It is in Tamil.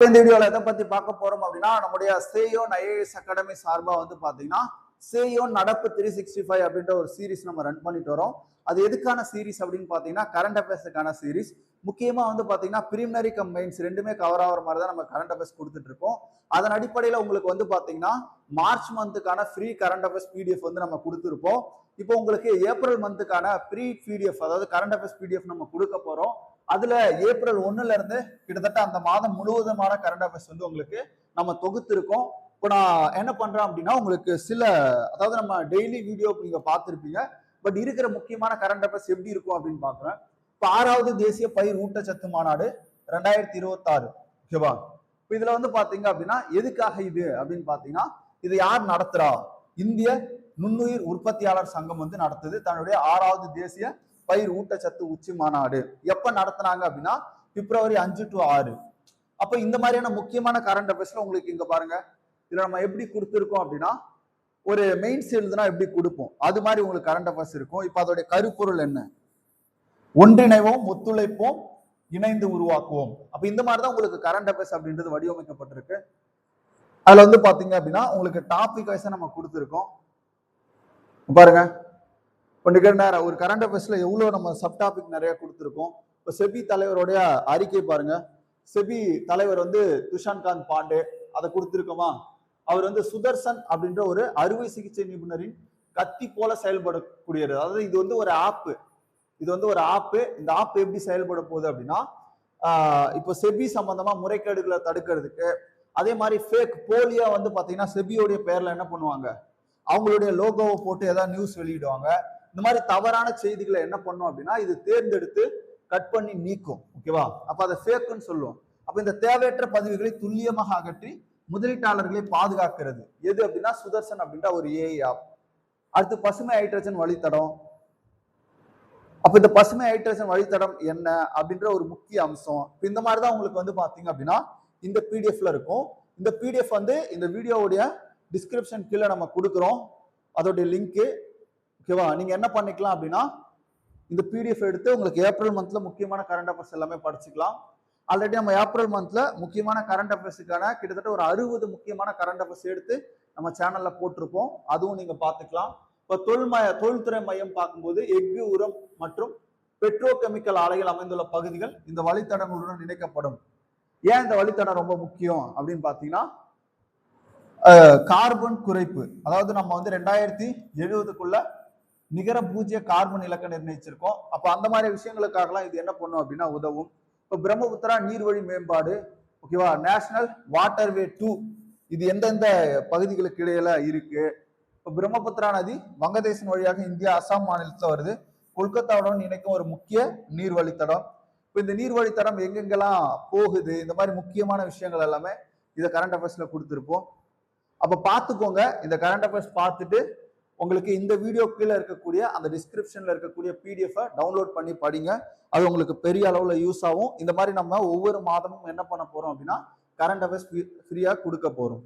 இந்த வீடியோல எதை பத்தி பார்க்க போறோம் அப்படின்னா நம்முடைய சேயோன் ஐஏஎஸ் அகாடமி சார்பா வந்து பாத்தீங்கன்னா சேயோன் நடப்பு 365 அப்படின்ற ஒரு சீரிஸ் நம்ம ரன் பண்ணிட்டு வரோம். அது எதுக்கான சீரிஸ் அப்படின்னு பாத்தீங்கன்னா கரண்ட் அஃபேர்ஸுக்கான சீரிஸ். முக்கியமா வந்து பாத்தீங்கன்னா பிரிமினரி கம் மெயின்ஸ் ரெண்டுமே கவர் ஆகிற மாதிரி தான் நம்ம கரண்ட் அஃபேர்ஸ் கொடுத்துட்டு இருக்கோம். அதன் அடிப்படையில் உங்களுக்கு வந்து பாத்தீங்கன்னா மார்ச் மந்த்துக்கான ஃப்ரீ கரண்ட் அஃபேர்ஸ் பிடிஎஃப் வந்து நம்ம கொடுத்துருப்போம். இப்போ உங்களுக்கு ஏப்ரல் மந்த்துக்கான ப்ரீ பிடிஎஃப் அதாவது கரண்ட் அஃபேர்ஸ் பிடிஎஃப் நம்ம கொடுக்க போறோம். அதுல ஏப்ரல் 1ல இருந்து கிட்டத்தட்ட அந்த மாதம் முழுவதுமான கரண்ட் அஃபேர்ஸ் வந்து உங்களுக்கு நம்ம தொகுத்து இருக்கோம். இப்போ நான் என்ன பண்றேன் அப்படின்னா உங்களுக்கு சில அதாவது நம்ம டெய்லி வீடியோ நீங்க பார்த்துருப்பீங்க. பட் இருக்கிற முக்கியமான கரண்ட் அஃபேர்ஸ் எப்படி இருக்கும் அப்படின்னு பாக்குறேன். இப்போ 6வது தேசிய பயிர் ஊட்டச்சத்து மாநாடு 2026 ஓகேவா. இப்போ இதுல வந்து பாத்தீங்க அப்படின்னா எதுக்காக இது அப்படின்னு பாத்தீங்கன்னா இது யார் நடத்துறா? இந்திய நுண்ணுயிர் உற்பத்தியாளர் சங்கம் வந்து நடத்துது தன்னுடைய 6வது தேசிய பயிர் ஊட்டச்சத்து உச்சி மாநாடு. எப்ப நடத்துனாங்க அப்படின்னா பிப்ரவரி 5 to 6. அப்ப இந்த மாதிரியான முக்கியமான கரண்ட் அஃபேர்ஸ்ல உங்களுக்கு இங்க பாருங்க இதுல நம்ம எப்படி கொடுத்துருக்கோம் அப்படின்னா ஒரு மெயின்ஸ் எழுதுனா எப்படி கொடுப்போம் அது மாதிரி உங்களுக்கு கரண்ட் அஃபேர்ஸ் இருக்கும். இப்ப அதோடைய கருப்பொருள் என்ன? ஒன்றிணைவோம், ஒத்துழைப்போம், இணைந்து உருவாக்குவோம். அப்ப இந்த மாதிரிதான் உங்களுக்கு கரண்ட் அஃபேர்ஸ் அப்படின்றது வடிவமைக்கப்பட்டிருக்கு. அதுல வந்து பாத்தீங்க அப்படின்னா உங்களுக்கு டாபிக் வைஸா நம்ம கொடுத்துருக்கோம். பாருங்க ஒரு கரண்ட் அஃபேர்ஸ்ல எவ்வளவு நம்ம சப் டாபிக் நிறைய கொடுத்துருக்கோம். இப்போ செபி தலைவருடைய அறிக்கை பாருங்க. செபி தலைவர் வந்து துஷாந்த்காந்த் பாண்டே அதை கொடுத்திருக்கோமா. அவர் வந்து சுதர்சன் அப்படின்ற ஒரு அறுவை சிகிச்சை நிபுணரின் கத்தி போல செயல்படக்கூடியது. அதாவது இது வந்து ஒரு ஆப். இந்த ஆப் எப்படி செயல்பட போகுது அப்படின்னா இப்போ செபி சம்பந்தமா முறைகேடுகளை தடுக்கிறதுக்கு அதே மாதிரி ஃபேக் போலியா வந்து பாத்தீங்கன்னா செபியோடைய பேர்ல என்ன பண்ணுவாங்க அவங்களுடைய லோகோவை போட்டு ஏதாவது நியூஸ் வெளியிடுவாங்க. இந்த மாதிரி தவறான செய்திகளை என்ன பண்ணும் அப்படின்னா இது தேர்ந்தெடுத்து கட் பண்ணி நீக்கும். ஓகேவா. அப்ப அதை ஃபேக்குன்னு சொல்லுவோம். அப்ப இந்த தேவையற்ற பதிவுகளை துல்லியமாக அகற்றி முதலீட்டாளர்களை பாதுகாக்கிறது எது அப்படின்னா சுதர்சன் அப்படின்ற ஒரு ஏஐ ஆப். அடுத்து பசுமை ஹைட்ரஜன் வழித்தடம். அப்ப இந்த பசுமை ஹைட்ரஜன் வழித்தடம் என்ன அப்படின்ற ஒரு முக்கிய அம்சம். இந்த மாதிரிதான் உங்களுக்கு வந்து பாத்தீங்க அப்படின்னா இந்த பிடிஎஃப்ல இருக்கும். இந்த பிடிஎஃப் வந்து இந்த வீடியோவுடைய டிஸ்கிரிப்ஷன் கீழே நம்ம கொடுக்குறோம் அதோடைய லிங்க். ஓகேவா. நீங்க என்ன பண்ணிக்கலாம் அப்படின்னா இந்த பிடிஎஃப் எடுத்து உங்களுக்கு ஏப்ரல் மந்த்ல முக்கியமான கரண்ட் அஃபேர்ஸ் எல்லாமே படிச்சுக்கலாம். ஆல்ரெடி நம்ம ஏப்ரல் மந்த்ல முக்கியமான கரண்ட் அஃபேர்ஸுக்கான கிட்டத்தட்ட ஒரு 60 முக்கியமான கரண்ட் அஃபேர்ஸ் எடுத்து நம்ம சேனல்ல போட்டிருப்போம். அதுவும் நீங்க பாத்துக்கலாம். இப்போ தொழில்துறை மையம் பார்க்கும்போது எஃகு உரம் மற்றும் பெட்ரோ கெமிக்கல் ஆலைகள் அமைந்துள்ள பகுதிகள் இந்த வழித்தடங்களுடன் இணைக்கப்படும். ஏன் இந்த வழித்தடம் ரொம்ப முக்கியம் அப்படின்னு பாத்தீங்கன்னா கார்பன் குறைப்பு. அதாவது நம்ம வந்து 2070க்குள்ள நிகர பூஜ்ய கார்பன் இலக்கை நிர்ணயிச்சிருக்கோம். அப்ப அந்த மாதிரி விஷயங்களுக்காகலாம் இது என்ன பண்ணும் அப்படின்னா உதவும். இப்ப பிரம்மபுத்திரா நீர்வழி மேம்பாடு ஓகேவா. நேஷனல் வாட்டர்வே 2 இது எந்தெந்த பகுதிகளுக்கு இடையில இருக்கு. இப்ப பிரம்மபுத்திரா நதி வங்கதேசம் வழியாக இந்தியா அசாம் மாநிலத்துல வருது. கொல்கத்தாவுடன் இணைக்கும் ஒரு முக்கிய நீர் வழித்தடம். இப்ப இந்த நீர் வழித்தடம் எங்கெங்கெல்லாம் போகுது இந்த மாதிரி முக்கியமான விஷயங்கள் எல்லாமே இதை கரண்ட் அஃபேர்ஸ்ல கொடுத்துருப்போம். அப்ப பாத்துக்கோங்க. இந்த கரண்ட் அஃபேர்ஸ் பார்த்துட்டு உங்களுக்கு இந்த வீடியோ கீழே இருக்கக்கூடிய அந்த டிஸ்கிரிப்ஷன்ல இருக்கக்கூடிய பிடிஎஃப் டவுன்லோட் பண்ணி படிங்க. அது உங்களுக்கு பெரிய அளவுல யூஸ் ஆகும். இந்த மாதிரி நம்ம ஒவ்வொரு மாதமும் என்ன பண்ண போறோம் அப்படின்னா கரண்ட் அஃபேர்ஸ் ஃப்ரீயா கொடுக்க போறோம்.